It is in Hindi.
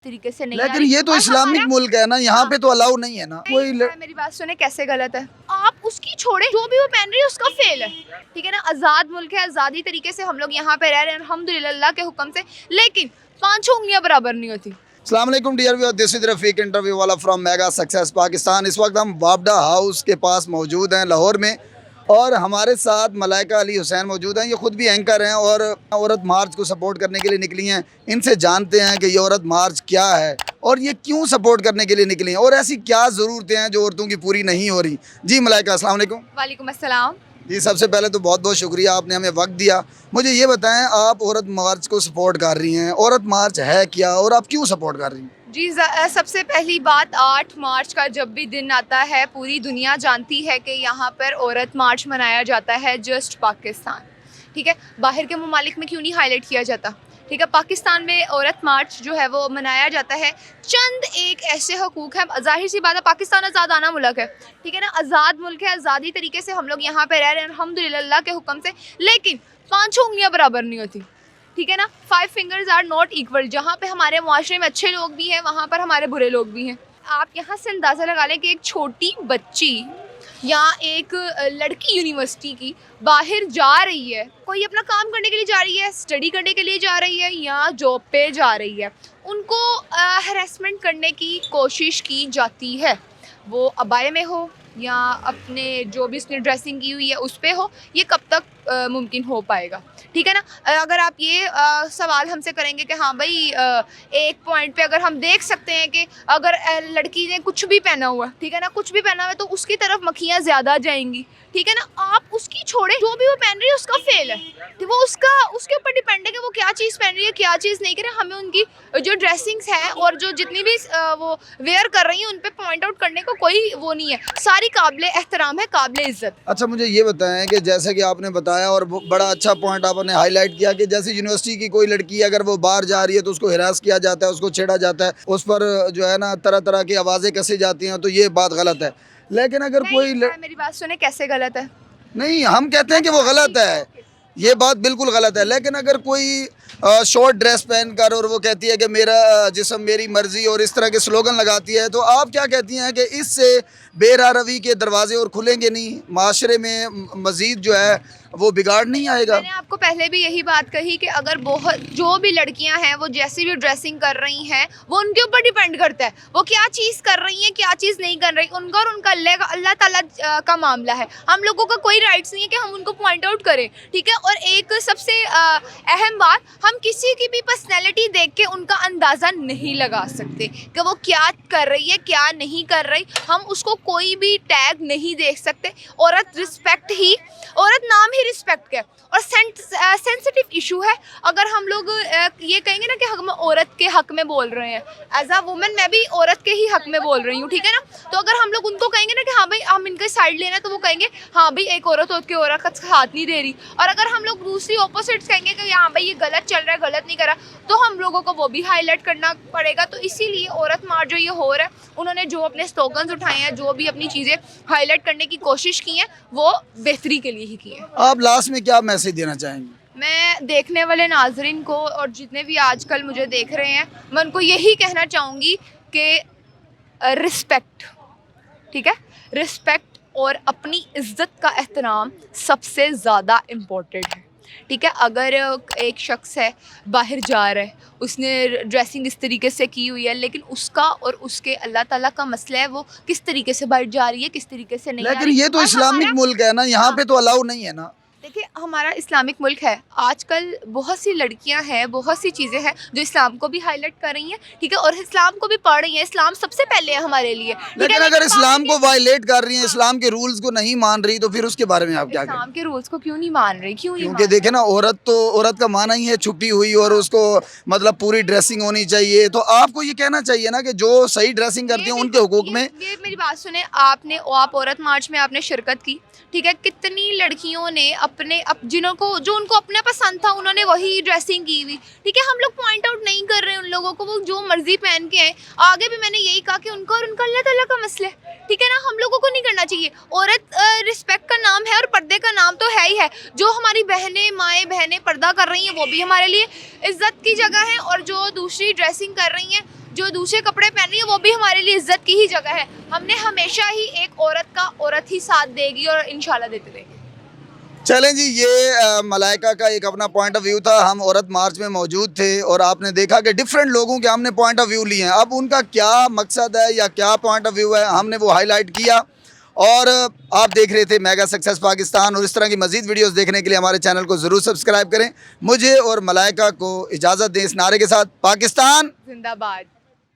तरीके से नहीं लेकिन ये तो इस्लामिक मुल्क है ना, यहाँ पे तो अलाउ नहीं है ना कोई मेरी बात सुने, कैसे गलत है? आप उसकी छोड़े, जो भी वो पहन रही है उसका फेल है, ठीक है ना। आज़ाद मुल्क है, आज़ादी तरीके से हम लोग यहाँ पे रह रहे हैं अल्हम्दुलिल्लाह अल्लाह के हुक्म से, लेकिन 5 उंगलियां बराबर नहीं होती। अस्सलाम वालेकुम dear viewers, this is Rafiq interview वाला फ्रॉम मेगा सक्सेस पाकिस्तान। इस वक्त हम वापडा हाउस के पास मौजूद हैं लाहौर में, और हमारे साथ मलाइका अली हुसैन मौजूद हैं। ये खुद भी एंकर हैं और औरत मार्च को सपोर्ट करने के लिए निकली हैं। इनसे जानते हैं कि ये औरत मार्च क्या है और ये क्यों सपोर्ट करने के लिए निकली हैं और ऐसी क्या ज़रूरतें हैं जो औरतों की पूरी नहीं हो रही। जी मलाइका, अस्सलाम वालेकुम। वालेकुम अस्सलाम। जी, सबसे पहले तो बहुत बहुत शुक्रिया, आपने हमें वक्त दिया। मुझे ये बताएं, आप औरत मार्च को सपोर्ट कर रही हैं, औरत मार्च है क्या और आप क्यों सपोर्ट कर रही हैं? जी, सबसे पहली बात, 8 मार्च का जब भी दिन आता है पूरी दुनिया जानती है कि यहाँ पर औरत मार्च मनाया जाता है जस्ट पाकिस्तान, ठीक है। बाहर के ममालिक में क्यों नहीं हाईलाइट किया जाता, ठीक है। पाकिस्तान में औरत मार्च जो है वो मनाया जाता है। चंद एक ऐसे हकूक़ हैं, जाहिर सी बात है पाकिस्तान आज़ादाना मुल्क है, ठीक है ना, आज़ाद मुल्क है, आज़ादी तरीके से हम लोग यहाँ पे रह रहे हैं अल्हम्दुलिल्लाह अल्लाह के हुक्म से, लेकिन 5 उंगलियां बराबर नहीं होती, ठीक है ना। 5 फिंगर्स आर नॉट इक्वल। जहाँ पे हमारे मुआशरे में अच्छे लोग भी हैं, वहाँ पर हमारे बुरे लोग भी हैं। आप यहाँ से अंदाज़ा लगा लें कि एक छोटी बच्ची या एक लड़की यूनिवर्सिटी की बाहर जा रही है, कोई अपना काम करने के लिए जा रही है, स्टडी करने के लिए जा रही है या जॉब पे जा रही है, उनको हरेसमेंट करने की कोशिश की जाती है। वो अबाए में हो या अपने जो भी उसने ड्रेसिंग की हुई है उस पे हो, ये कब तक मुमकिन हो पाएगा, ठीक है ना। अगर आप ये सवाल हमसे करेंगे कि हाँ भाई, एक पॉइंट पे अगर हम देख सकते हैं कि अगर लड़की ने कुछ भी पहना हुआ, ठीक है ना, कुछ भी पहना हुआ है तो उसकी तरफ मक्खियाँ ज़्यादा जाएंगी, ठीक है ना। आप उसकी छोड़े, जो भी वो पहन रही है उसका फेल है, तो वो उसके ऊपर डिपेंड है कि वो क्या चीज़ पहन रही है, क्या चीज़ नहीं कर रही है। हमें उनकी जो ड्रेसिंग्स हैं और जो जितनी भी वो वेयर कर रही हैं उन पर पॉइंट आउट करने को कोई वो नहीं है, सारी काबिल एहतराम है, काबिल इज़्ज़त। अच्छा, मुझे ये बताएं कि जैसे कि आपने बताया और बड़ा अच्छा पॉइंट आपने हाईलाइट किया कि जैसे यूनिवर्सिटी की कोई लड़की अगर वो बाहर जा रही है तो उसको हिरास किया जाता है, उसको छेड़ा जाता है, उस पर जो है ना तरह तरह की आवाज़ें कसी जाती हैं, तो ये बात गलत है। लेकिन अगर कोई मेरी बात सुने, कैसे गलत है? नहीं, हम कहते हैं कि वो गलत है, ये बात बिल्कुल गलत है। लेकिन अगर कोई शॉर्ट ड्रेस पहनकर और वो कहती है कि मेरा जिस्म मेरी मर्ज़ी और इस तरह के स्लोगन लगाती है, तो आप क्या कहती हैं कि इससे बेरारवी के दरवाजे और खुलेंगे नहीं, माशरे में मज़ीद जो है वो बिगाड़ नहीं आएगा? मैंने आपको पहले भी यही बात कही कि अगर बहुत जो भी लड़कियां हैं वो जैसी भी ड्रेसिंग कर रही हैं वो उनके ऊपर डिपेंड करता है, वो क्या चीज़ कर रही हैं क्या चीज़ नहीं कर रही, उनका और उनका अल्लाह ताला का मामला है। हम लोगों का कोई राइट्स नहीं है कि हम उनको पॉइंट आउट करें, ठीक है। और एक सबसे अहम बात, हम किसी की भी पर्सनैलिटी देख के उनका अंदाज़ा नहीं लगा सकते कि वो क्या कर रही है क्या नहीं कर रही, हम उसको कोई भी टैग नहीं देख सकते। औरत रिस्पेक्ट ही, औरत नाम ही रिस्पेक्ट है और सेंसिटिव इशू है। अगर हम लोग ये कहेंगे ना कि हम औरत के हक में बोल रहे हैं, एज अ वुमेन मैं भी औरत के ही हक में बोल रही हूँ, ठीक है ना। तो अगर हम लोग उनको कहेंगे ना कि हाँ भाई हम इनके साइड लेना है, तो वो कहेंगे हाँ भाई एक औरत होकर औरत का हाथ नहीं दे रही। और अगर हम लोग दूसरी ऑपोजिट कहेंगे कि हाँ भाई ये गलत चल रहा है, गलत नहीं करा, तो हम लोगों को वो भी हाईलाइट करना पड़ेगा। तो इसीलिए औरत मार्च जो ये हो रहा है, उन्होंने जो अपने स्लोगन्स उठाए हैं, जो भी अपनी चीज़ें हाईलाइट करने की कोशिश की हैं, वो बेहतरी के लिए ही की है। आप लास्ट में क्या मैसेज देना चाहेंगे? मैं देखने वाले नाजरीन को और जितने भी आजकल मुझे देख रहे हैं, मैं उनको यही कहना चाहूँगी कि रिस्पेक्ट, ठीक है, रिस्पेक्ट और अपनी इज़्ज़त का एहतराम सबसे ज़्यादा इम्पोर्टेंट है, ठीक है। अगर एक शख्स है बाहर जा रहा है, उसने ड्रेसिंग इस तरीके से की हुई है, लेकिन उसका और उसके अल्लाह ताला का मसला है वो किस तरीके से बाहर जा रही है, किस तरीके से नहीं। लेकिन ये तो इस्लामिक मुल्क है ना, यहाँ पे तो अलाउ नहीं है ना। देखिए, हमारा इस्लामिक मुल्क है, आजकल बहुत सी लड़कियां हैं, बहुत सी चीज़ें हैं जो इस्लाम को भी हाईलाइट कर रही हैं, ठीक है, और इस्लाम को भी पढ़ रही हैं। इस्लाम सबसे पहले है हमारे लिए, लेकिन अगर इस्लाम को वायलेट कर रही हैं, इस्लाम के रूल्स को नहीं मान रही, तो फिर उसके बारे में आप क्या कहें? इस्लाम के रूल्स को क्यों नहीं मान रही, क्यों नहीं क्योंकि देखे ना, औरत का माना ही है छुपी हुई और उसको मतलब पूरी ड्रेसिंग होनी चाहिए। तो आपको ये कहना चाहिए ना कि जो सही ड्रेसिंग करती हैं उनके हुकूक में। ये मेरी बात सुने, आप औरत मार्च में आपने शिरकत की, ठीक है, कितनी लड़कियों ने अपने जो उनको अपने पसंद था उन्होंने वही ड्रेसिंग की हुई, ठीक है। हम लोग पॉइंट आउट नहीं कर रहे हैं उन लोगों को, वो जो मर्जी पहन के आए। आगे भी मैंने यही कहा कि उनका और उनका अल्लाह ताला का मसला है, ठीक है ना, हम लोगों को नहीं करना चाहिए। औरत रिस्पेक्ट का नाम है और पर्दे का नाम तो है ही है। जो हमारी बहनें माएँ बहनें पर्दा कर रही हैं वो भी हमारे लिए इज्जत की जगह है, और जो दूसरी ड्रेसिंग कर रही हैं जो दूसरे कपड़े पहन रही है वो भी हमारे लिए इज्जत की ही जगह है। हमने हमेशा ही एक औरत का औरत ही साथ देगी और इंशाल्लाह देते रहेंगे। चलें जी, ये मलाइका का एक अपना पॉइंट ऑफ व्यू था। हम औरत मार्च में मौजूद थे और आपने देखा कि डिफरेंट लोगों के हमने पॉइंट ऑफ व्यू लिए हैं। अब उनका क्या मकसद है या क्या पॉइंट ऑफ व्यू है, हमने वो हाईलाइट किया। और आप देख रहे थे मेगा सक्सेस पाकिस्तान, और इस तरह की मज़ीद वीडियोस देखने के लिए हमारे चैनल को ज़रूर सब्सक्राइब करें। मुझे और मलाइका को इजाज़त दें इस नारे के साथ, पाकिस्तान जिंदाबाद।